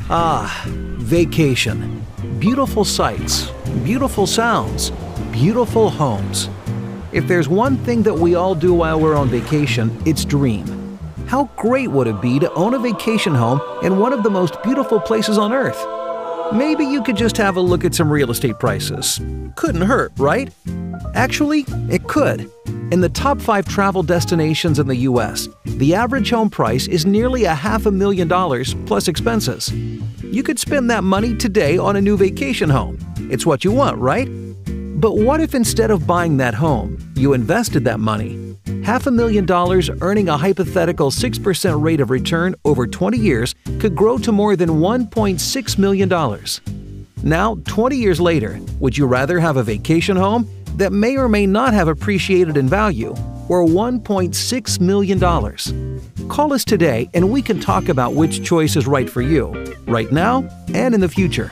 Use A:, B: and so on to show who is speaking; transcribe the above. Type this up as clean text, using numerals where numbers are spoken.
A: Vacation. Beautiful sights, beautiful sounds, beautiful homes. If there's one thing that we all do while we're on vacation, it's dream. How great would it be to own a vacation home in one of the most beautiful places on Earth? Maybe you could just have a look at some real estate prices. Couldn't hurt, right? Actually, it could. In the top 5 travel destinations in the US, the average home price is nearly $500,000 plus expenses. You could spend that money today on a new vacation home. It's what you want, right? But what if instead of buying that home, you invested that money? $500,000 earning a hypothetical 6% rate of return over 20 years could grow to more than $1.6 million. Now, 20 years later, would you rather have a vacation home that may or may not have appreciated in value, or $1.6 million? Call us today and we can talk about which choice is right for you, right now and in the future.